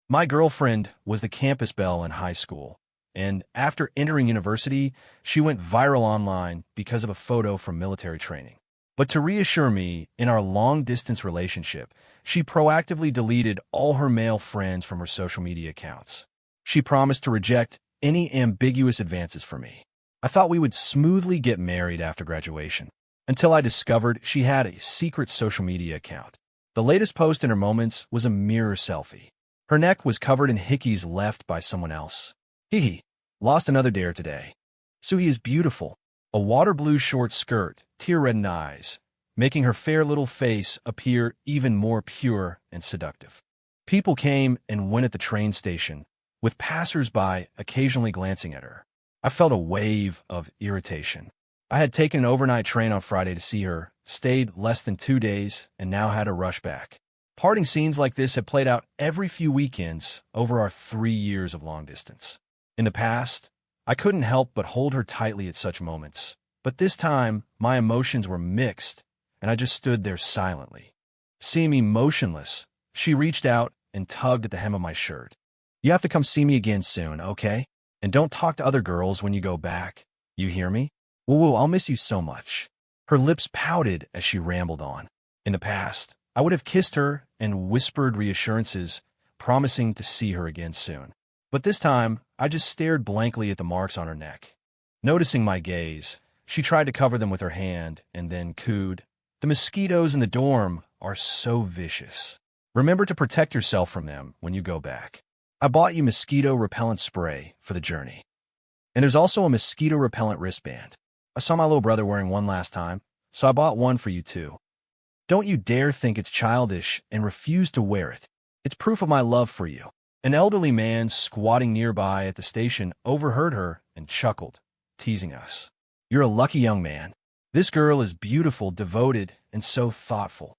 My girlfriend was the campus belle in high school, and after entering university, she went viral online because of a photo from military training. But to reassure me in our long-distance relationship, she proactively deleted all her male friends from her social media accounts. She promised to reject any ambiguous advances from me. I thought we would smoothly get married after graduation, until I discovered she had a secret social media account. The latest post in her moments was a mirror selfie. Her neck was covered in hickeys left by someone else. Hee lost another dare today. Suhi is beautiful. A water blue short skirt, tear-reddened eyes, making her fair little face appear even more pure and seductive. People came and went at the train station, with passers-by occasionally glancing at her. I felt a wave of irritation. I had taken an overnight train on Friday to see her, stayed less than 2 days, and now had to rush back. Parting scenes like this have played out every few weekends over our 3 years of long distance. In the past, I couldn't help but hold her tightly at such moments, but this time my emotions were mixed, and I just stood there silently. Seeing me motionless, she reached out and tugged at the hem of my shirt. "You have to come see me again soon, okay? And don't talk to other girls when you go back. You hear me? Woo, I'll miss you so much." Her lips pouted as she rambled on. In the past, I would have kissed her and whispered reassurances, promising to see her again soon. But this time, I just stared blankly at the marks on her neck. Noticing my gaze, she tried to cover them with her hand and then cooed, "The mosquitoes in the dorm are so vicious. Remember to protect yourself from them when you go back. I bought you mosquito repellent spray for the journey. And there's also a mosquito repellent wristband. I saw my little brother wearing one last time, so I bought one for you too. Don't you dare think it's childish and refuse to wear it. It's proof of my love for you." An elderly man squatting nearby at the station overheard her and chuckled, teasing us. "You're a lucky young man. This girl is beautiful, devoted, and so thoughtful."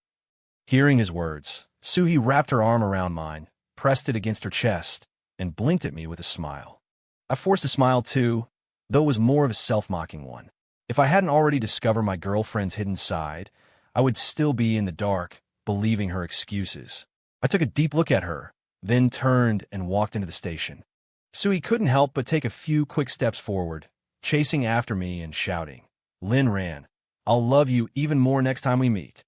Hearing his words, Suhi wrapped her arm around mine, pressed it against her chest, and blinked at me with a smile. I forced a smile too, though it was more of a self-mocking one. If I hadn't already discovered my girlfriend's hidden side, I would still be in the dark, believing her excuses. I took a deep look at her, then turned and walked into the station. Suhi couldn't help but take a few quick steps forward, chasing after me and shouting, "Lin Ran, I'll love you even more next time we meet."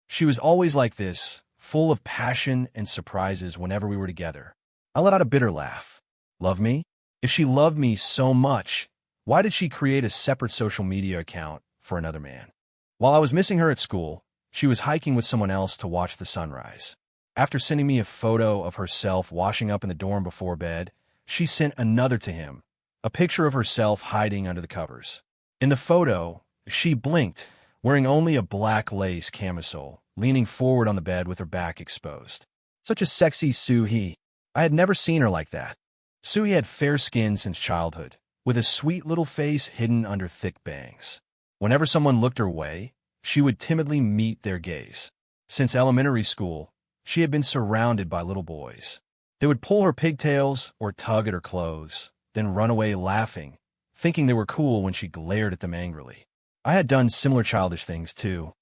She was always like this, full of passion and surprises whenever we were together. I let out a bitter laugh. Love me? If she loved me so much, why did she create a separate social media account for another man? While I was missing her at school, she was hiking with someone else to watch the sunrise. After sending me a photo of herself washing up in the dorm before bed, she sent another to him, a picture of herself hiding under the covers. In the photo, she blinked, wearing only a black lace camisole, leaning forward on the bed with her back exposed. Such a sexy Suhi. I had never seen her like that. Suhi had fair skin since childhood, with a sweet little face hidden under thick bangs. Whenever someone looked her way, she would timidly meet their gaze. Since elementary school, she had been surrounded by little boys. They would pull her pigtails or tug at her clothes, then run away laughing, thinking they were cool when she glared at them angrily. I had done similar childish things too.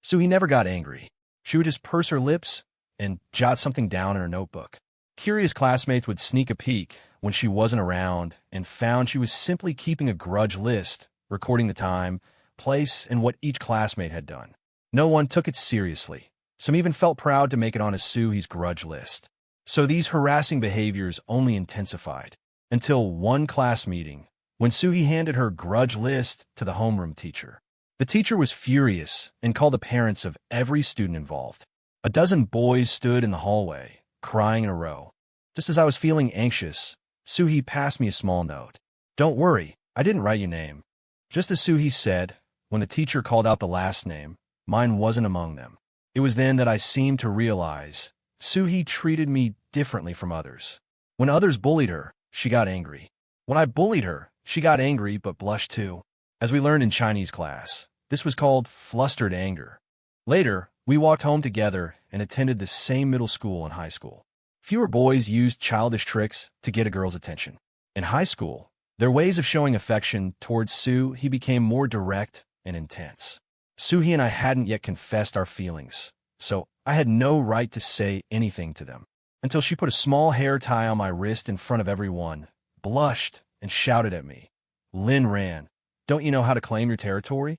Suhi never got angry. She would just purse her lips and jot something down in her notebook. Curious classmates would sneak a peek when she wasn't around and found she was simply keeping a grudge list, recording the time, place, and what each classmate had done. No one took it seriously. Some even felt proud to make it on Suhi's grudge list. So these harassing behaviors only intensified, until one class meeting, when Suhi handed her grudge list to the homeroom teacher. The teacher was furious and called the parents of every student involved. A dozen boys stood in the hallway, crying in a row. Just as I was feeling anxious, Suhi passed me a small note. "Don't worry, I didn't write your name." Just as Suhi said, when the teacher called out the last name, mine wasn't among them. It was then that I seemed to realize Suhi treated me differently from others. When others bullied her, she got angry. When I bullied her, she got angry but blushed too. As we learned in Chinese class, this was called flustered anger. Later, we walked home together and attended the same middle school and high school. Fewer boys used childish tricks to get a girl's attention. In high school, their ways of showing affection towards Suhi became more direct and intense. Suhi and I hadn't yet confessed our feelings, so I had no right to say anything to them. until she put a small hair tie on my wrist in front of everyone, blushed, and shouted at me. Lynn ran. Don't you know how to claim your territory?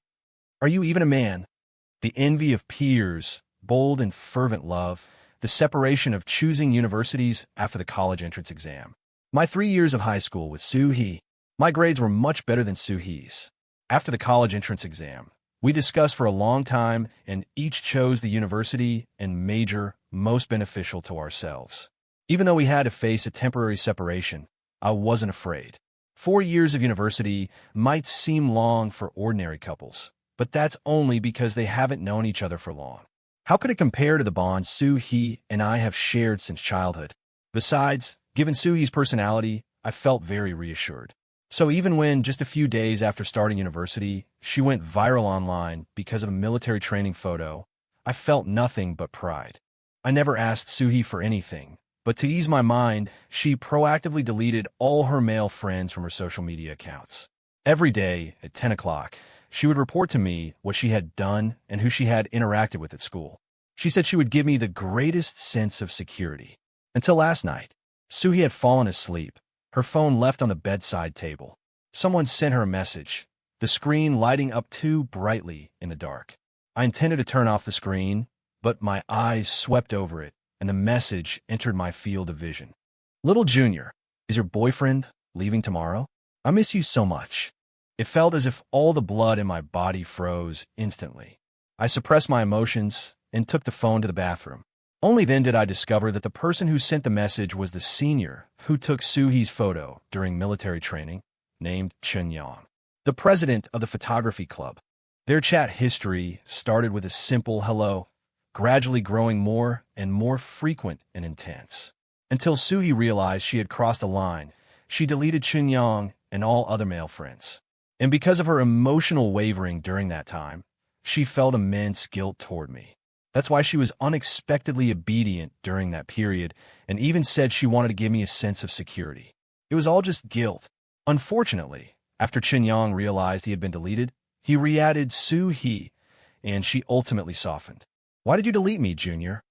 Are you even a man? The envy of peers, bold and fervent love, the separation of choosing universities after the college entrance exam. My 3 years of high school with Soo-hee. My grades were much better than Soo-hee's. After the college entrance exam, we discussed for a long time and each chose the university and major most beneficial to ourselves. Even though we had to face a temporary separation, I wasn't afraid. 4 years of university might seem long for ordinary couples, but that's only because they haven't known each other for long. How could it compare to the bond Soo-hee and I have shared since childhood? Besides, given Soo-hee's personality, I felt very reassured. So even when, just a few days after starting university, she went viral online because of a military training photo, I felt nothing but pride. I never asked Soo-hee for anything, but to ease my mind, she proactively deleted all her male friends from her social media accounts. Every day, at 10 o'clock, she would report to me what she had done and who she had interacted with at school. She said she would give me the greatest sense of security. Until last night, Soo-hee had fallen asleep, her phone left on the bedside table. Someone sent her a message, the screen lighting up too brightly in the dark. I intended to turn off the screen, but my eyes swept over it, and the message entered my field of vision. Little Junior, is your boyfriend leaving tomorrow? I miss you so much. It felt as if all the blood in my body froze instantly. I suppressed my emotions and took the phone to the bathroom. Only then did I discover that the person who sent the message was the senior who took Soo-hee's photo during military training, named Chun-young, the president of the photography club. Their chat history started with a simple hello, gradually growing more and more frequent and intense. Until Soo-hee realized she had crossed a line, she deleted Chun-young and all other male friends. And because of her emotional wavering during that time, she felt immense guilt toward me. That's why she was unexpectedly obedient during that period and even said she wanted to give me a sense of security. It was all just guilt. Unfortunately, after Chun-young realized he had been deleted, he re-added Soo-hee, and she ultimately softened. Why did you delete me, Junior?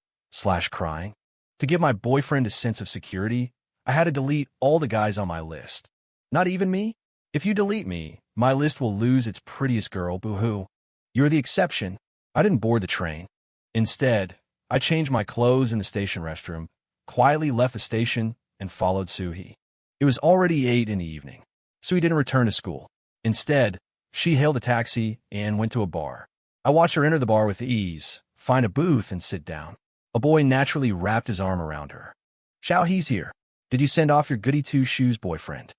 Crying. To give my boyfriend a sense of security, I had to delete all the guys on my list. Not even me? If you delete me, my list will lose its prettiest girl, boo-hoo. You're the exception. I didn't board the train. Instead, I changed my clothes in the station restroom, quietly left the station, and followed Soo-hee. It was already 8 in the evening. Soo-hee didn't return to school. Instead, she hailed a taxi and went to a bar. I watched her enter the bar with ease, find a booth, and sit down. A boy naturally wrapped his arm around her. Xiao, he's here. Did you send off your goody two-shoes boyfriend?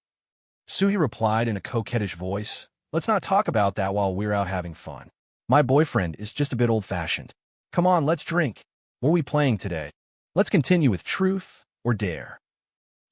Soo-hee replied in a coquettish voice, Let's not talk about that while we're out having fun. My boyfriend is just a bit old-fashioned. Come on, let's drink. What are we playing today? Let's continue with truth or dare.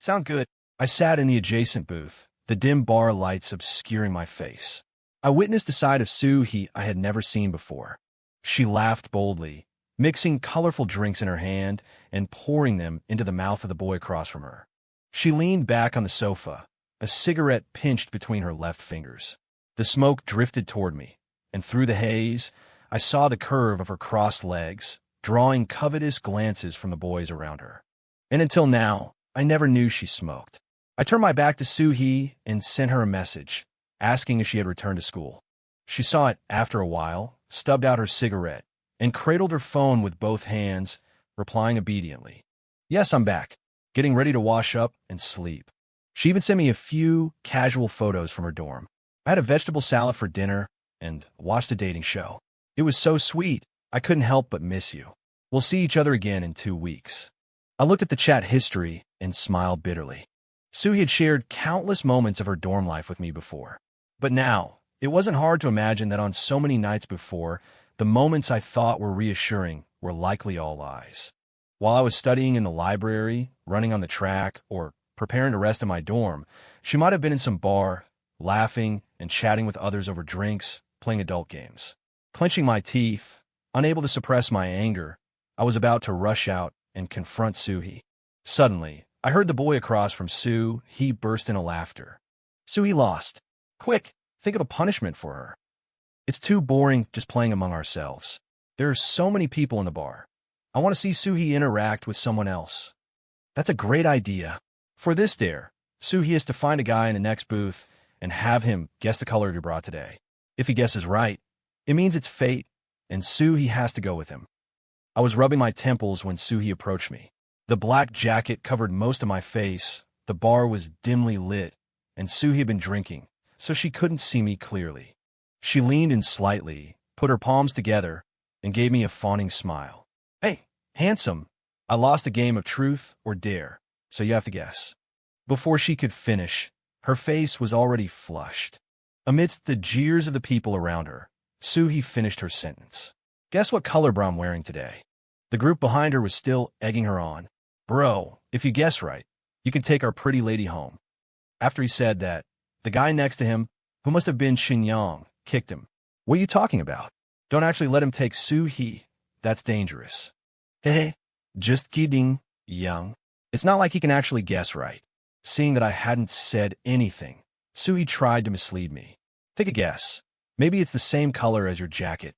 Sound good? I sat in the adjacent booth, the dim bar lights obscuring my face. I witnessed a side of Soo-hee I had never seen before. She laughed boldly, mixing colorful drinks in her hand and pouring them into the mouth of the boy across from her. She leaned back on the sofa, a cigarette pinched between her left fingers. The smoke drifted toward me, and through the haze, I saw the curve of her crossed legs, drawing covetous glances from the boys around her. And until now, I never knew she smoked. I turned my back to Soo-hee and sent her a message, asking if she had returned to school. She saw it after a while, stubbed out her cigarette, and cradled her phone with both hands, replying obediently. Yes, I'm back, getting ready to wash up and sleep. She even sent me a few casual photos from her dorm. I had a vegetable salad for dinner and watched a dating show. It was so sweet, I couldn't help but miss you. We'll see each other again in 2 weeks. I looked at the chat history and smiled bitterly. Soo-hee had shared countless moments of her dorm life with me before. But now, it wasn't hard to imagine that on so many nights before, the moments I thought were reassuring were likely all lies. While I was studying in the library, running on the track, or preparing to rest in my dorm, she might have been in some bar, laughing and chatting with others over drinks, playing adult games. Clenching my teeth, unable to suppress my anger, I was about to rush out and confront Soo-hee. Suddenly, I heard the boy across from Soo-hee burst into laughter. Soo-hee lost. Quick, think of a punishment for her. It's too boring just playing among ourselves. There are so many people in the bar. I want to see Soo-hee interact with someone else. That's a great idea. For this dare, Soo-hee is to find a guy in the next booth and have him guess the color of your bra today. If he guesses right, it means it's fate, and Soo-hee has to go with him. I was rubbing my temples when Soo-hee approached me. The black jacket covered most of my face, the bar was dimly lit, and Soo-hee had been drinking, so she couldn't see me clearly. She leaned in slightly, put her palms together, and gave me a fawning smile. Hey, handsome, I lost a game of truth or dare, so you have to guess. Before she could finish, her face was already flushed. Amidst the jeers of the people around her, Soo-hee finished her sentence. Guess what color bra I'm wearing today? The group behind her was still egging her on. Bro, if you guess right, you can take our pretty lady home. After he said that, the guy next to him, who must have been Shin-young, kicked him. What are you talking about? Don't actually let him take Soo-hee. That's dangerous. Hey, just kidding, young. It's not like he can actually guess right. Seeing that I hadn't said anything, Soo-hee tried to mislead me. Take a guess. Maybe it's the same color as your jacket.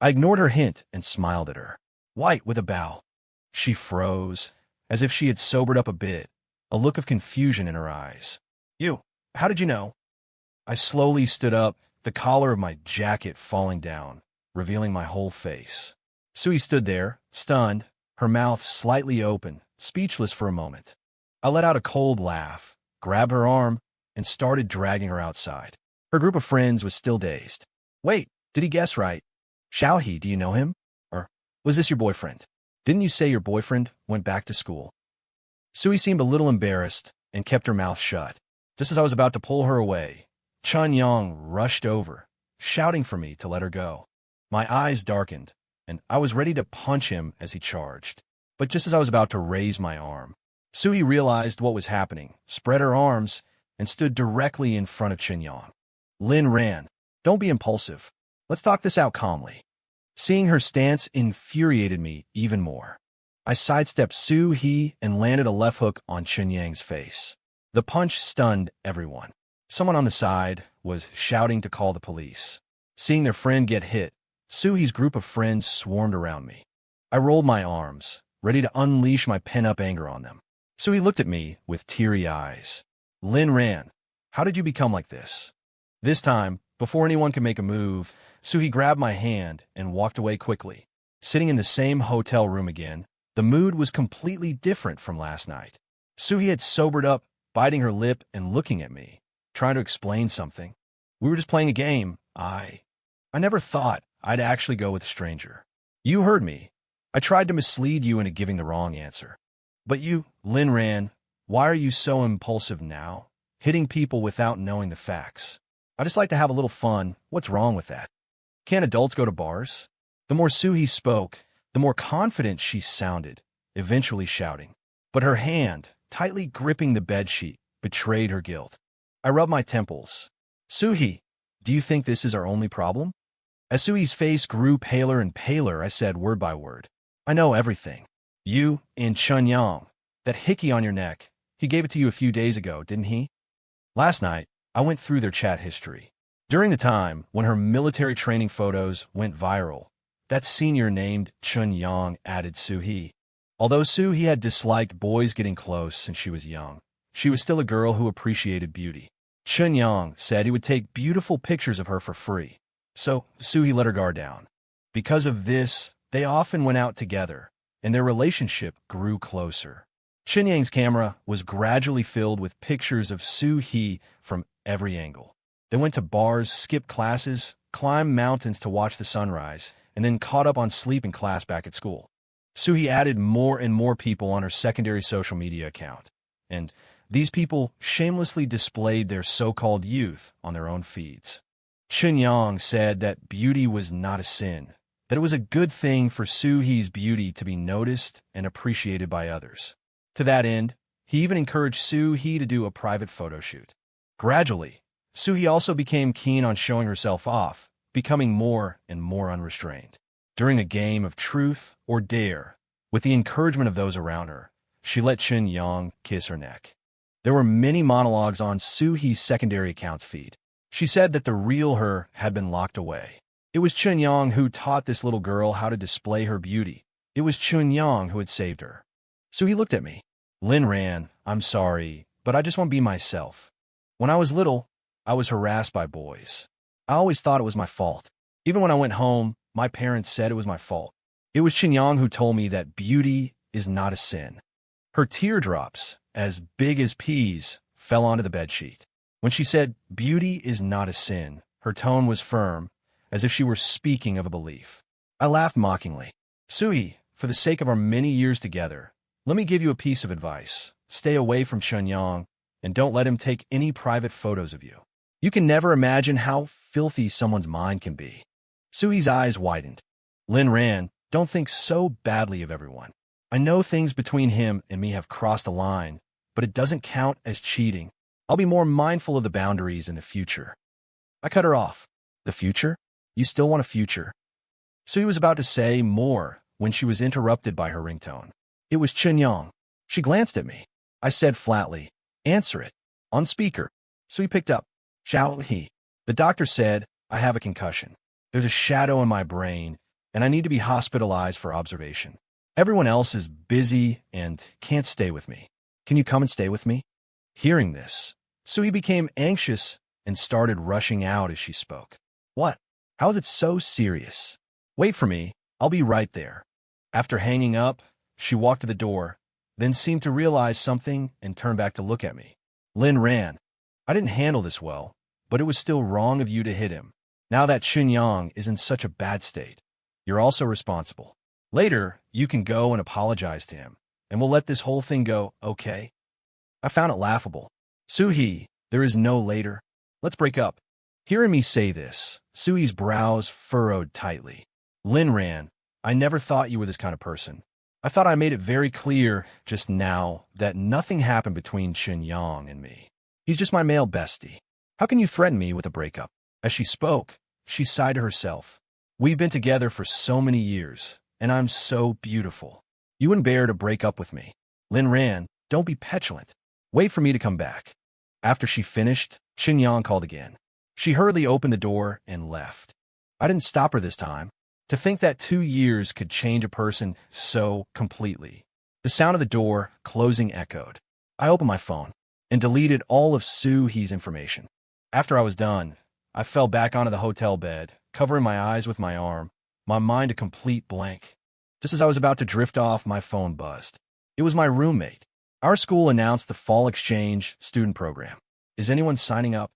I ignored her hint and smiled at her. White with a bow. She froze, as if she had sobered up a bit, a look of confusion in her eyes. You, how did you know? I slowly stood up, the collar of my jacket falling down, revealing my whole face. Soo-hee stood there, stunned, her mouth slightly open, speechless for a moment. I let out a cold laugh, grabbed her arm, and started dragging her outside. Her group of friends was still dazed. Wait, did he guess right? Xiao-hee, do you know him? Or was this your boyfriend? Didn't you say your boyfriend went back to school? Soo-hee seemed a little embarrassed and kept her mouth shut. Just as I was about to pull her away, Chun-young rushed over, shouting for me to let her go. My eyes darkened, and I was ready to punch him as he charged. But just as I was about to raise my arm, Soo-hee realized what was happening, spread her arms, and stood directly in front of Chun-young. Lin ran. Don't be impulsive. Let's talk this out calmly. Seeing her stance infuriated me even more. I sidestepped Soo-hee and landed a left hook on Chun-young's face. The punch stunned everyone. Someone on the side was shouting to call the police. Seeing their friend get hit, Soo-hee's group of friends swarmed around me. I rolled my arms, ready to unleash my pent-up anger on them. Soo-hee looked at me with teary eyes. Lin ran. How did you become like this? This time, before anyone could make a move, Soo-hee grabbed my hand and walked away quickly. Sitting in the same hotel room again, the mood was completely different from last night. Soo-hee had sobered up, biting her lip and looking at me, trying to explain something. We were just playing a game. I never thought I'd actually go with a stranger. You heard me. I tried to mislead you into giving the wrong answer. But you, Lin Ran, why are you so impulsive now? Hitting people without knowing the facts. I just like to have a little fun. What's wrong with that? Can't adults go to bars? The more Soo-hee spoke, the more confident she sounded, eventually shouting. But her hand, tightly gripping the bedsheet, betrayed her guilt. I rubbed my temples. Soo-hee, do you think this is our only problem? As Soo-hee's face grew paler and paler, I said word by word. I know everything. You and Chun-young, that hickey on your neck, he gave it to you a few days ago, didn't he? Last night, I went through their chat history. During the time when her military training photos went viral, that senior named Chun-young added Soo-hee. Although Soo-hee had disliked boys getting close since she was young, she was still a girl who appreciated beauty. Chun-young said he would take beautiful pictures of her for free. So Soo-hee let her guard down. Because of this, they often went out together, and their relationship grew closer. Chun-young's camera was gradually filled with pictures of Soo-hee from every angle. They went to bars, skipped classes, climbed mountains to watch the sunrise, and then caught up on sleep in class back at school. Soo-hee added more and more people on her secondary social media account, and these people shamelessly displayed their so-called youth on their own feeds. Chun-young said that beauty was not a sin, that it was a good thing for Soo-hee's beauty to be noticed and appreciated by others. To that end, he even encouraged Soo-hee to do a private photo shoot. Gradually, Soo-hee also became keen on showing herself off, becoming more and more unrestrained. During a game of truth or dare, with the encouragement of those around her, she let Chun-young kiss her neck. There were many monologues on Soo-hee's secondary account's feed. She said that the real her had been locked away. It was Chun-young who taught this little girl how to display her beauty. It was Chun-young who had saved her. Soo-hee looked at me. Lynn ran, I'm sorry, but I just want to be myself. When I was little, I was harassed by boys. I always thought it was my fault. Even when I went home, my parents said it was my fault. It was Chinyang who told me that beauty is not a sin. Her teardrops, as big as peas, fell onto the bedsheet. When she said, beauty is not a sin, her tone was firm, as if she were speaking of a belief. I laughed mockingly. Sui, for the sake of our many years together, let me give you a piece of advice. Stay away from Chinyang, and don't let him take any private photos of you. You can never imagine how filthy someone's mind can be. Sui's eyes widened. Lin ran, don't think so badly of everyone. I know things between him and me have crossed a line, but it doesn't count as cheating. I'll be more mindful of the boundaries in the future. I cut her off. The future? You still want a future? Sui was about to say more when she was interrupted by her ringtone. It was Chinyang. She glanced at me. I said flatly, answer it. On speaker. Sui picked up. Xiao He. The doctor said, I have a concussion. There's a shadow in my brain, and I need to be hospitalized for observation. Everyone else is busy and can't stay with me. Can you come and stay with me? Hearing this, Sui became anxious and started rushing out as she spoke. What? How is it so serious? Wait for me. I'll be right there. After hanging up, she walked to the door, then seemed to realize something and turned back to look at me. Lin ran. I didn't handle this well, but it was still wrong of you to hit him. Now that Chinyang is in such a bad state, you're also responsible. Later, you can go and apologize to him, and we'll let this whole thing go, okay? I found it laughable. Suhi, there is no later. Let's break up. Hearing me say this, Sui's brows furrowed tightly. Lin ran, I never thought you were this kind of person. I thought I made it very clear just now that nothing happened between Chinyang and me. He's just my male bestie. How can you threaten me with a breakup? As she spoke, she sighed to herself. We've been together for so many years, and I'm so beautiful. You wouldn't bear to break up with me. Lin ran, don't be petulant. Wait for me to come back. After she finished, Chinyang called again. She hurriedly opened the door and left. I didn't stop her this time. To think that 2 years could change a person so completely. The sound of the door closing echoed. I opened my phone and deleted all of Suhi's information. After I was done, I fell back onto the hotel bed, covering my eyes with my arm, my mind a complete blank. Just as I was about to drift off, my phone buzzed. It was my roommate. Our school announced the fall exchange student program. Is anyone signing up?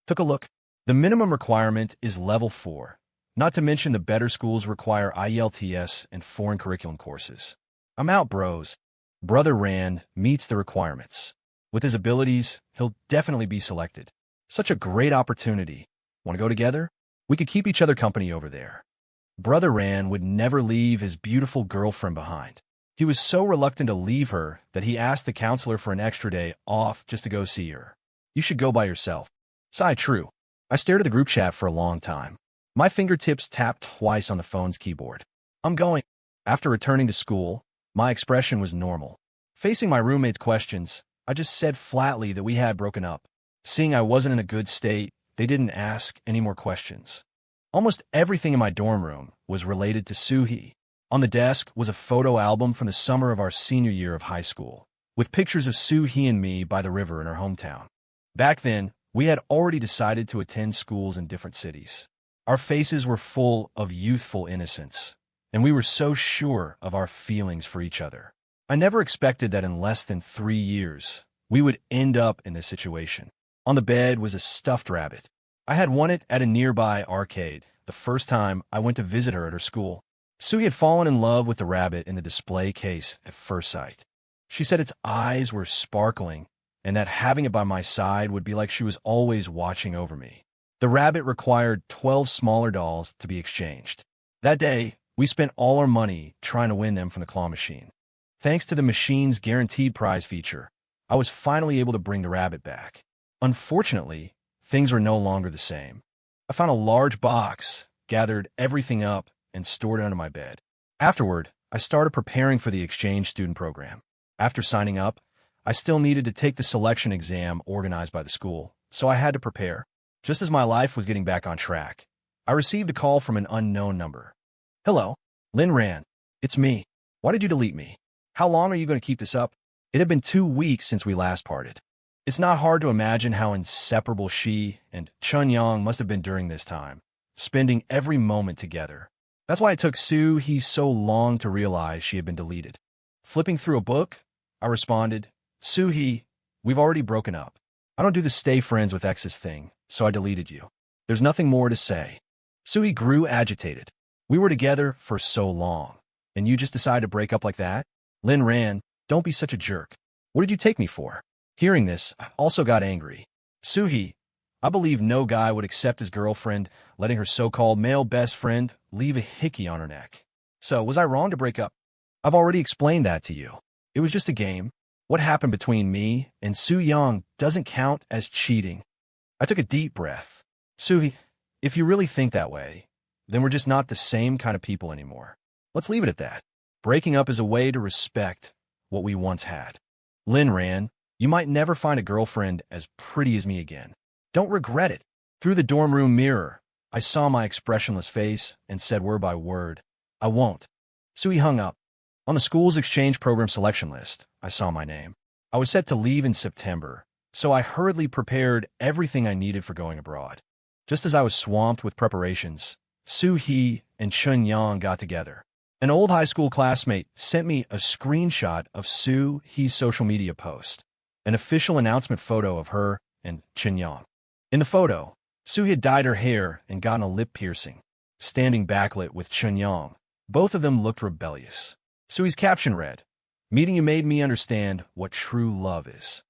Took a look. The minimum requirement is level 4. Not to mention the better schools require IELTS and foreign curriculum courses. I'm out, bros. Brother Rand meets the requirements. With his abilities, he'll definitely be selected. Such a great opportunity. Want to go together? We could keep each other company over there. Brother Rand would never leave his beautiful girlfriend behind. He was so reluctant to leave her that he asked the counselor for an extra day off just to go see her. You should go by yourself. Sigh, true. I stared at the group chat for a long time. My fingertips tapped twice on the phone's keyboard. I'm going. After returning to school, my expression was normal. Facing my roommate's questions, I just said flatly that we had broken up. Seeing I wasn't in a good state, they didn't ask any more questions. Almost everything in my dorm room was related to Suhi. On the desk was a photo album from the summer of our senior year of high school, with pictures of Suhi and me by the river in her hometown. Back then, we had already decided to attend schools in different cities. Our faces were full of youthful innocence, and we were so sure of our feelings for each other. I never expected that in less than 3 years, we would end up in this situation. On the bed was a stuffed rabbit. I had won it at a nearby arcade the first time I went to visit her at her school. Sui had fallen in love with the rabbit in the display case at first sight. She said its eyes were sparkling, and that having it by my side would be like she was always watching over me. The rabbit required 12 smaller dolls to be exchanged. That day, we spent all our money trying to win them from the claw machine. Thanks to the machine's guaranteed prize feature, I was finally able to bring the rabbit back. Unfortunately, things were no longer the same. I found a large box, gathered everything up, and stored it under my bed. Afterward, I started preparing for the exchange student program. After signing up, I still needed to take the selection exam organized by the school, so I had to prepare. Just as my life was getting back on track, I received a call from an unknown number. Hello, Lin Ran. It's me. Why did you delete me? How long are you going to keep this up? It had been 2 weeks since we last parted. It's not hard to imagine how inseparable she and Chun-Yang must have been during this time, spending every moment together. That's why it took Soo-hee so long to realize she had been deleted. Flipping through a book, I responded, Soo-hee, we've already broken up. I don't do the stay friends with exes thing, so I deleted you. There's nothing more to say. Soo-hee grew agitated. We were together for so long, and you just decided to break up like that? Lin ran, don't be such a jerk. What did you take me for? Hearing this, I also got angry. Soo-hee, I believe no guy would accept his girlfriend letting her so-called male best friend leave a hickey on her neck. So, was I wrong to break up? I've already explained that to you. It was just a game. What happened between me and Soo-young doesn't count as cheating. I took a deep breath. Soo-hee, if you really think that way, then we're just not the same kind of people anymore. Let's leave it at that. Breaking up is a way to respect what we once had. Lin ran, you might never find a girlfriend as pretty as me again. Don't regret it. Through the dorm room mirror, I saw my expressionless face and said word by word, I won't. Soo-hee hung up. On the school's exchange program selection list, I saw my name. I was set to leave in September, so I hurriedly prepared everything I needed for going abroad. Just as I was swamped with preparations, Soo-hee and Chun-yang got together. An old high school classmate sent me a screenshot of Soo-hee's social media post, an official announcement photo of her and Chun-yang. In the photo, Soo-hee had dyed her hair and gotten a lip piercing, standing backlit with Chun-yang. Both of them looked rebellious. Soo-hee's caption read, meeting you made me understand what true love is.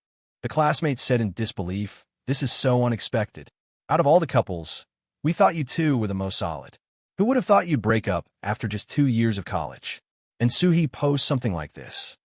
The classmate said in disbelief, this is so unexpected. Out of all the couples, we thought you two were the most solid. Who would have thought you'd break up after just 2 years of college? And Soo-hee posed something like this.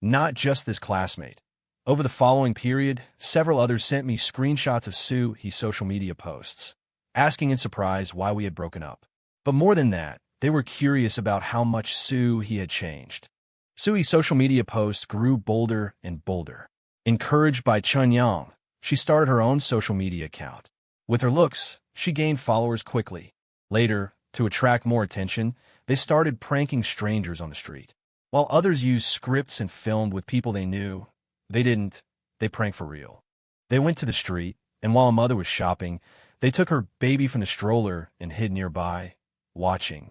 Not just this classmate. Over the following period, several others sent me screenshots of Soo-hee's social media posts, asking in surprise why we had broken up. But more than that, they were curious about how much Soo-hee had changed. Soo-hee's social media posts grew bolder and bolder. Encouraged by Chun-yang, she started her own social media account. With her looks, she gained followers quickly. Later, to attract more attention, they started pranking strangers on the street. While others used scripts and filmed with people they knew, they didn't. They pranked for real. They went to the street, and while a mother was shopping, they took her baby from the stroller and hid nearby, watching.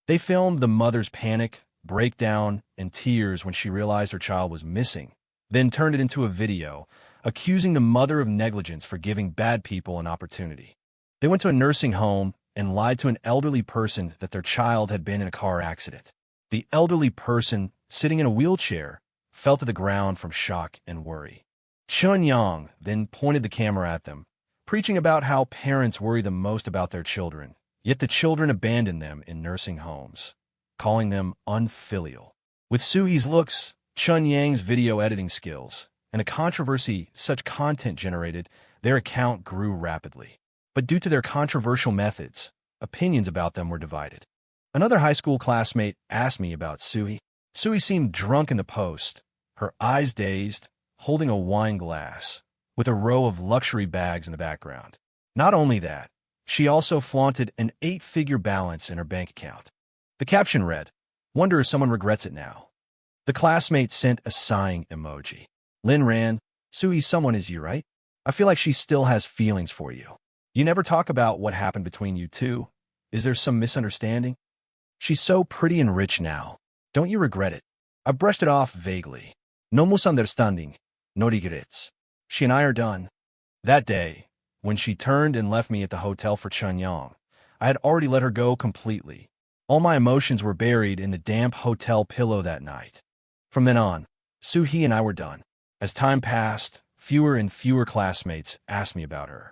They filmed the mother's panic, breakdown, and tears when she realized her child was missing, then turned it into a video, accusing the mother of negligence for giving bad people an opportunity. They went to a nursing home and lied to an elderly person that their child had been in a car accident. The elderly person, sitting in a wheelchair, fell to the ground from shock and worry. Chun-yang then pointed the camera at them, preaching about how parents worry the most about their children, yet the children abandon them in nursing homes, calling them unfilial. With Soo-hee's looks, Chun-yang's video editing skills, and a controversy such content generated, their account grew rapidly. But due to their controversial methods, opinions about them were divided. Another high school classmate asked me about Soo-hee. Soo-hee seemed drunk in the post, her eyes dazed, holding a wine glass, with a row of luxury bags in the background. Not only that, she also flaunted an 8-figure balance in her bank account. The caption read, wonder if someone regrets it now. The classmate sent a sighing emoji. Lin ran, Soo-hee, someone is you, right? I feel like she still has feelings for you. You never talk about what happened between you two. Is there some misunderstanding? She's so pretty and rich now. Don't you regret it? I brushed it off vaguely. No misunderstanding. No regrets. She and I are done. That day, when she turned and left me at the hotel for Chun-yang, I had already let her go completely. All my emotions were buried in the damp hotel pillow that night. From then on, Soo-hee and I were done. As time passed, fewer and fewer classmates asked me about her.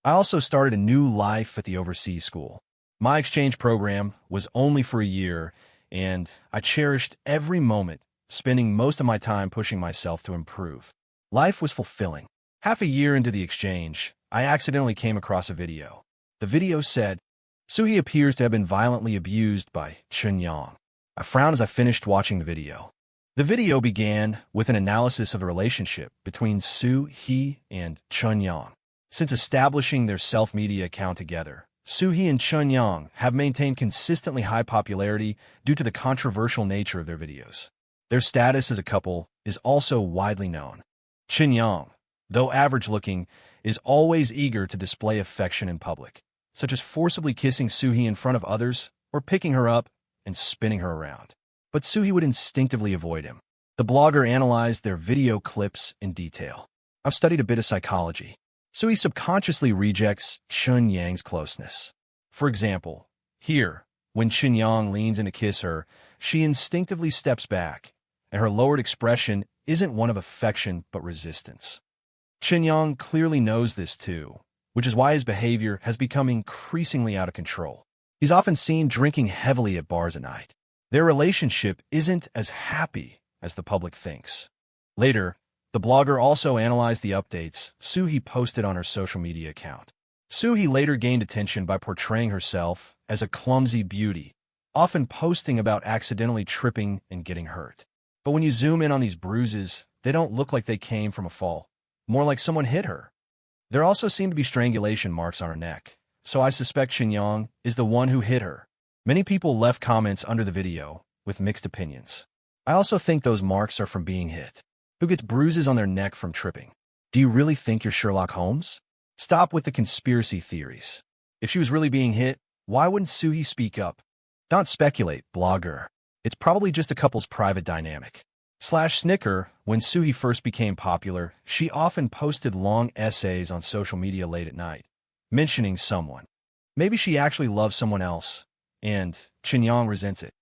I also started a new life at the overseas school. My exchange program was only for a year, and I cherished every moment, spending most of my time pushing myself to improve. Life was fulfilling. Half a year into the exchange, I accidentally came across a video. The video said, Soo-hee appears to have been violently abused by Chun-yang. I frowned as I finished watching the video. The video began with an analysis of the relationship between Soo-hee and Chun-yang. Since establishing their self-media account together, Soo-hee and Chun-yang have maintained consistently high popularity due to the controversial nature of their videos. Their status as a couple is also widely known. Chin Yang, though average-looking, is always eager to display affection in public, such as forcibly kissing Soo-hee in front of others or picking her up and spinning her around. But Soo-hee would instinctively avoid him. The blogger analyzed their video clips in detail. I've studied a bit of psychology. Soo-hee subconsciously rejects Chun Yang's closeness. For example, here, when Chin Yang leans in to kiss her, she instinctively steps back, and her lowered expression isn't one of affection but resistance. Chin Yang clearly knows this too, which is why his behavior has become increasingly out of control. He's often seen drinking heavily at bars at night. Their relationship isn't as happy as the public thinks. Later, the blogger also analyzed the updates Soo-hee posted on her social media account. Soo-hee later gained attention by portraying herself as a clumsy beauty, often posting about accidentally tripping and getting hurt. But when you zoom in on these bruises, they don't look like they came from a fall, more like someone hit her. There also seem to be strangulation marks on her neck, so I suspect Chin Yang is the one who hit her. Many people left comments under the video with mixed opinions. I also think those marks are from being hit. Who gets bruises on their neck from tripping? Do you really think you're Sherlock Holmes? Stop with the conspiracy theories. If she was really being hit, why wouldn't Soo-hee speak up? Don't speculate, blogger. It's probably just a couple's private dynamic. /Snicker, when Soo-hee first became popular, she often posted long essays on social media late at night, mentioning someone. Maybe she actually loves someone else, and Chin Yang resents it.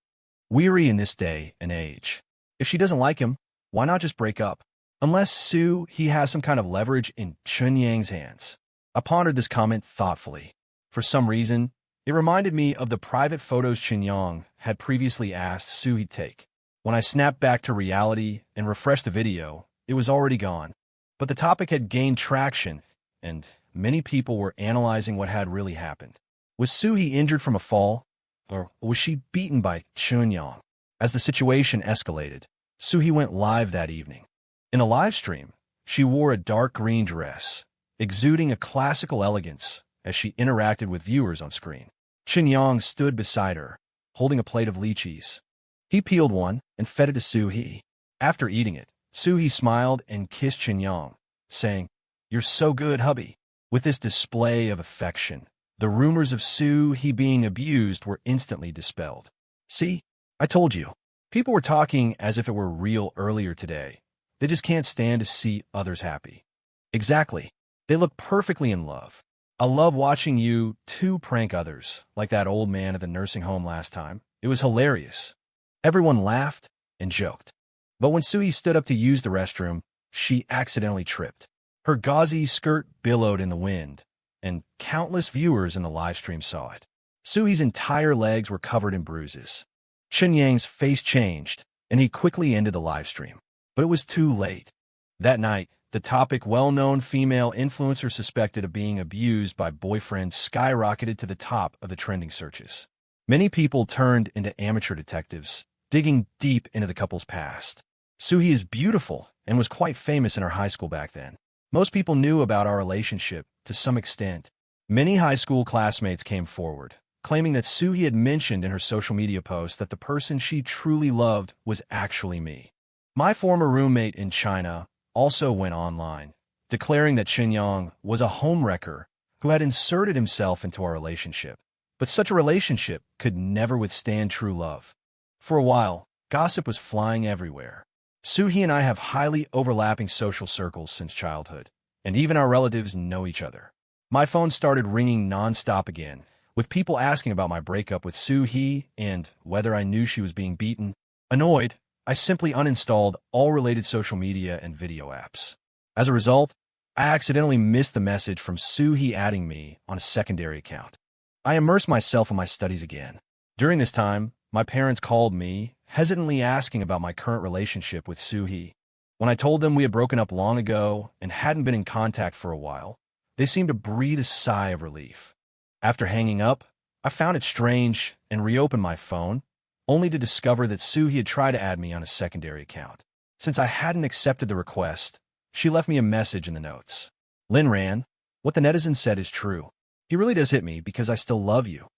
Weary in this day and age. If she doesn't like him, why not just break up? Unless Soo-hee has some kind of leverage in Chin Yang's hands. I pondered this comment thoughtfully. For some reason, it reminded me of the private photos Chin Yang had previously asked Soo-hee to take. When I snapped back to reality and refreshed the video, it was already gone. But the topic had gained traction, and many people were analyzing what had really happened. Was Soo-hee injured from a fall, or was she beaten by Chin Yang? As the situation escalated, Soo-hee went live that evening. In a live stream, she wore a dark green dress, exuding a classical elegance as she interacted with viewers on screen. Chin Yang stood beside her, holding a plate of lychees. He peeled one and fed it to Soo-hee. After eating it, Soo-hee smiled and kissed Chin Yang, saying, "You're so good, hubby." With this display of affection, the rumors of Soo-hee being abused were instantly dispelled. See, I told you. People were talking as if it were real earlier today. They just can't stand to see others happy. Exactly. They look perfectly in love. I love watching you two prank others, like that old man at the nursing home last time. It was hilarious. Everyone laughed and joked. But when Soo-hee stood up to use the restroom, she accidentally tripped. Her gauzy skirt billowed in the wind, and countless viewers in the live stream saw it. Soo-hee's entire legs were covered in bruises. Chin Yang's face changed, and he quickly ended the live stream. But it was too late. That night, the topic well-known female influencer suspected of being abused by boyfriend skyrocketed to the top of the trending searches. Many people turned into amateur detectives, digging deep into the couple's past. Soo-hee is beautiful and was quite famous in her high school back then. Most people knew about our relationship to some extent. Many high school classmates came forward, claiming that Soo-hee had mentioned in her social media post that the person she truly loved was actually me. My former roommate in China also went online, declaring that Chin Yang was a homewrecker who had inserted himself into our relationship. But such a relationship could never withstand true love. For a while, gossip was flying everywhere. Soo-hee and I have highly overlapping social circles since childhood, and even our relatives know each other. My phone started ringing nonstop again, with people asking about my breakup with Soo-hee and whether I knew she was being beaten. Annoyed, I simply uninstalled all related social media and video apps. As a result, I accidentally missed the message from Soo-hee adding me on a secondary account. I immersed myself in my studies again. During this time, my parents called me, hesitantly asking about my current relationship with Soo-hee. When I told them we had broken up long ago and hadn't been in contact for a while, they seemed to breathe a sigh of relief. After hanging up, I found it strange and reopened my phone, only to discover that Soo-hee had tried to add me on a secondary account. Since I hadn't accepted the request, she left me a message in the notes. Lin ran, "What the netizen said is true. He really does hit me because I still love you."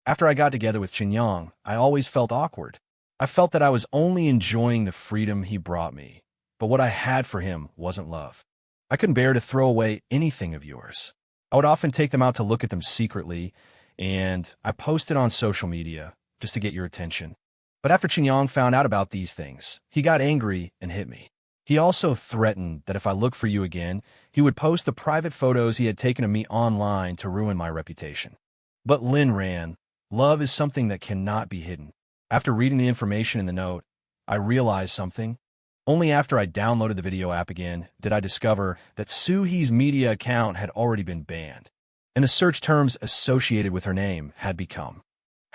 After I got together with Chin Yang, I always felt awkward. I felt that I was only enjoying the freedom he brought me, but what I had for him wasn't love. I couldn't bear to throw away anything of yours. I would often take them out to look at them secretly, and I posted on social media just to get your attention. But after Qinyang found out about these things, he got angry and hit me. He also threatened that if I looked for you again, he would post the private photos he had taken of me online to ruin my reputation. But Lin Ran, love is something that cannot be hidden. After reading the information in the note, I realized something. Only after I downloaded the video app again did I discover that Suhee's media account had already been banned, and the search terms associated with her name had become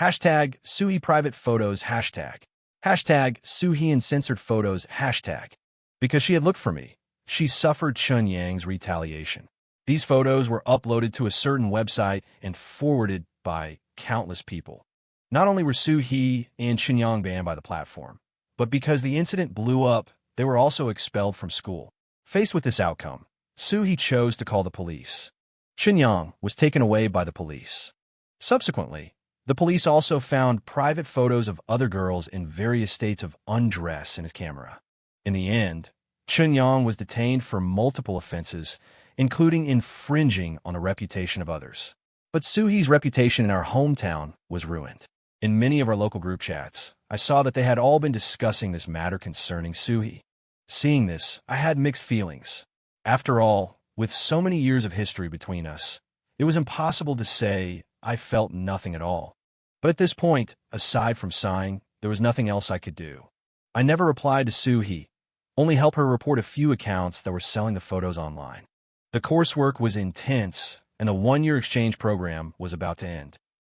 hashtag Suhee private photos, hashtag Suhee uncensored photos, hashtag. Because she had looked for me, she suffered Chunyang's retaliation. These photos were uploaded to a certain website and forwarded by countless people. Not only were Suhee and Chunyang banned by the platform, but because the incident blew up, they were also expelled from school. Faced with this outcome, Suhee chose to call the police. Chunyang was taken away by the police. Subsequently, the police also found private photos of other girls in various states of undress in his camera. In the end, Chunyang was detained for multiple offenses, including infringing on the reputation of others. But Suhee's reputation in our hometown was ruined. In many of our local group chats, I saw that they had all been discussing this matter concerning Suhee. Seeing this, I had mixed feelings. After all, with so many years of history between us, it was impossible to say I felt nothing at all. But at this point, aside from sighing, there was nothing else I could do. I never replied to Suhee, only help her report a few accounts that were selling the photos online. The coursework was intense, and the one-year exchange program was about to end.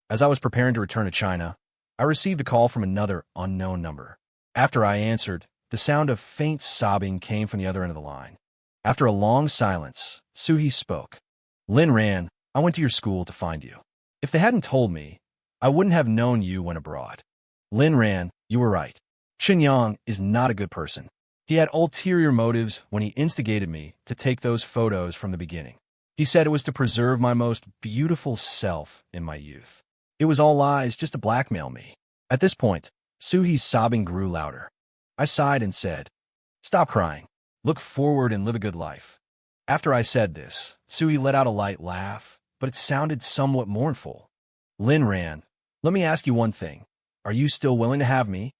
As I was preparing to return to China, I received a call from another unknown number. After I answered, the sound of faint sobbing came from the other end of the line. After a long silence, Suhee spoke. Lin Ran, I went to your school to find you. If they hadn't told me, I wouldn't have known you when abroad. Lin Ran, you were right. Chunyang is not a good person. He had ulterior motives when he instigated me to take those photos from the beginning. He said it was to preserve my most beautiful self in my youth. It was all lies just to blackmail me. At this point, Suhee's sobbing grew louder. I sighed and said, stop crying. Look forward and live a good life. After I said this, Suhee let out a light laugh, but it sounded somewhat mournful. Lin Ran, let me ask you one thing. Are you still willing to have me?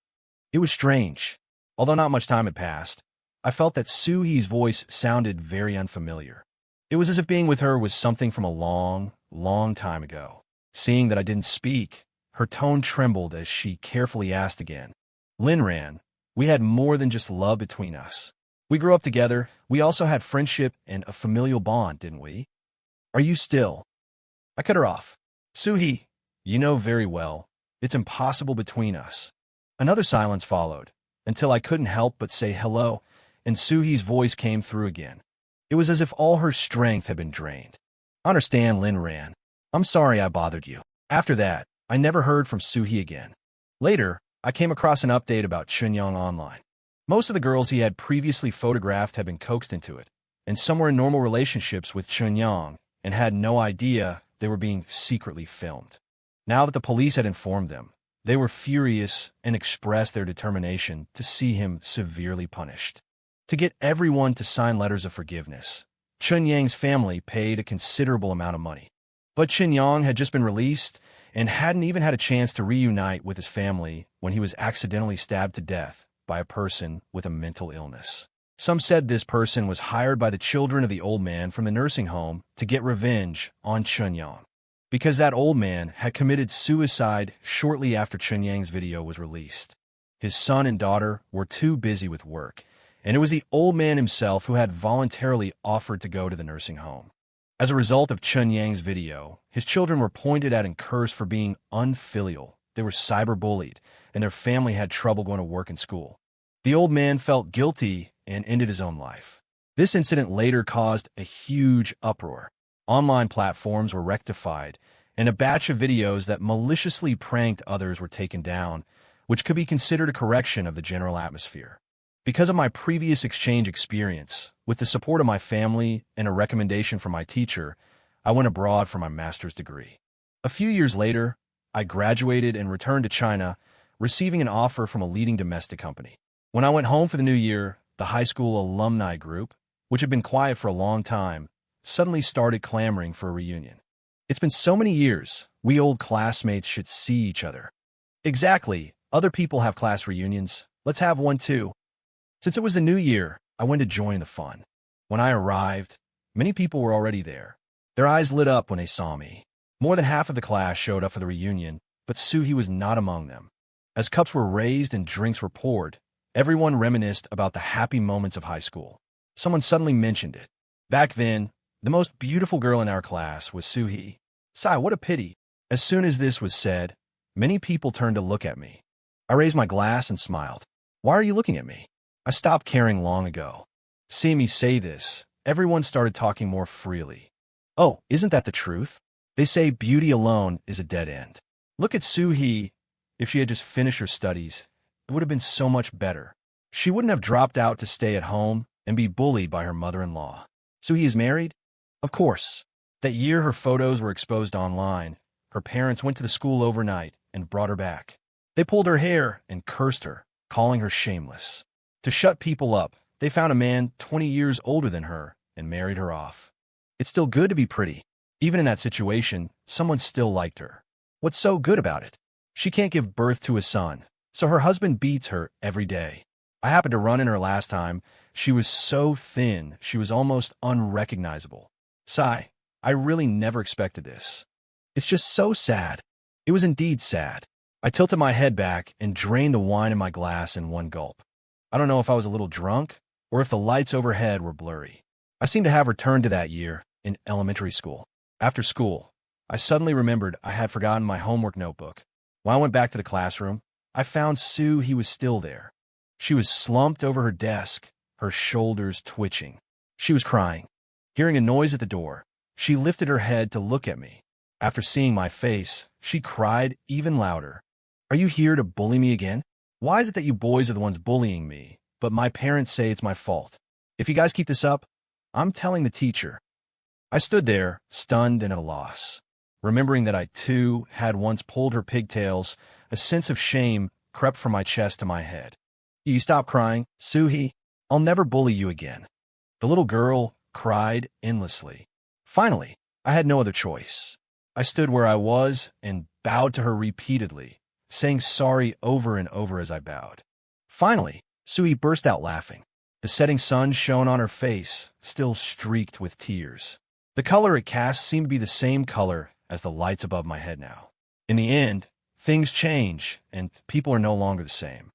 It was strange. Although not much time had passed, I felt that Suhee's voice sounded very unfamiliar. It was as if being with her was something from a long, long time ago. Seeing that I didn't speak, her tone trembled as she carefully asked again. Lin Ran, we had more than just love between us. We grew up together. We also had friendship and a familial bond, didn't we? Are you still? I cut her off. Suhee, you know very well, it's impossible between us. Another silence followed, until I couldn't help but say hello, and Suhee's voice came through again. It was as if all her strength had been drained. I understand, Lin Ran. I'm sorry I bothered you. After that, I never heard from Suhee again. Later, I came across an update about Chunyang online. Most of the girls he had previously photographed had been coaxed into it, and some were in normal relationships with Chunyang and had no idea they were being secretly filmed. Now that the police had informed them, they were furious and expressed their determination to see him severely punished. To get everyone to sign letters of forgiveness, Chunyang's family paid a considerable amount of money. But Chunyang had just been released and hadn't even had a chance to reunite with his family when he was accidentally stabbed to death by a person with a mental illness. Some said this person was hired by the children of the old man from the nursing home to get revenge on Chunyang, because that old man had committed suicide shortly after Chunyang's video was released. His son and daughter were too busy with work, and it was the old man himself who had voluntarily offered to go to the nursing home. As a result of Chunyang's video, his children were pointed at and cursed for being unfilial. They were cyberbullied, and their family had trouble going to work and school. The old man felt guilty and ended his own life. This incident later caused a huge uproar. Online platforms were rectified, and a batch of videos that maliciously pranked others were taken down, which could be considered a correction of the general atmosphere. Because of my previous exchange experience, with the support of my family and a recommendation from my teacher, I went abroad for my master's degree. A few years later, I graduated and returned to China, receiving an offer from a leading domestic company. When I went home for the new year, the high school alumni group, which had been quiet for a long time, suddenly started clamoring for a reunion. It's been so many years, we old classmates should see each other. Exactly, other people have class reunions, let's have one too. Since it was the new year, I went to join the fun. When I arrived, many people were already there. Their eyes lit up when they saw me. More than half of the class showed up for the reunion, but Suhi was not among them. As cups were raised and drinks were poured, everyone reminisced about the happy moments of high school. Someone suddenly mentioned it. Back then, the most beautiful girl in our class was Suhi. Sigh, what a pity. As soon as this was said, many people turned to look at me. I raised my glass and smiled. Why are you looking at me? I stopped caring long ago. Seeing me say this, everyone started talking more freely. Oh, isn't that the truth? They say beauty alone is a dead end. Look at Suhi. If she had just finished her studies, it would have been so much better. She wouldn't have dropped out to stay at home and be bullied by her mother-in-law. Suhi is married? Of course. That year her photos were exposed online. Her parents went to the school overnight and brought her back. They pulled her hair and cursed her, calling her shameless. To shut people up, they found a man 20 years older than her and married her off. It's still good to be pretty. Even in that situation, someone still liked her. What's so good about it? She can't give birth to a son, so her husband beats her every day. I happened to run in her last time. She was so thin, she was almost unrecognizable. Sigh, I really never expected this. It's just so sad. It was indeed sad. I tilted my head back and drained the wine in my glass in one gulp. I don't know if I was a little drunk or if the lights overhead were blurry. I seemed to have returned to that year in elementary school. After school, I suddenly remembered I had forgotten my homework notebook. When I went back to the classroom, I found He was still there. She was slumped over her desk, her shoulders twitching. She was crying. Hearing a noise at the door, she lifted her head to look at me. After seeing my face, she cried even louder. Are you here to bully me again? Why is it that you boys are the ones bullying me, but my parents say it's my fault? If you guys keep this up, I'm telling the teacher. I stood there, stunned and at a loss. Remembering that I, too, had once pulled her pigtails, a sense of shame crept from my chest to my head. You stop crying, Suhi. I'll never bully you again. The little girl cried endlessly. Finally, I had no other choice. I stood where I was and bowed to her repeatedly, saying sorry over and over as I bowed. Finally, Suhi burst out laughing. The setting sun shone on her face, still streaked with tears. The color it cast seemed to be the same color as the lights above my head now. In the end, things change, and people are no longer the same.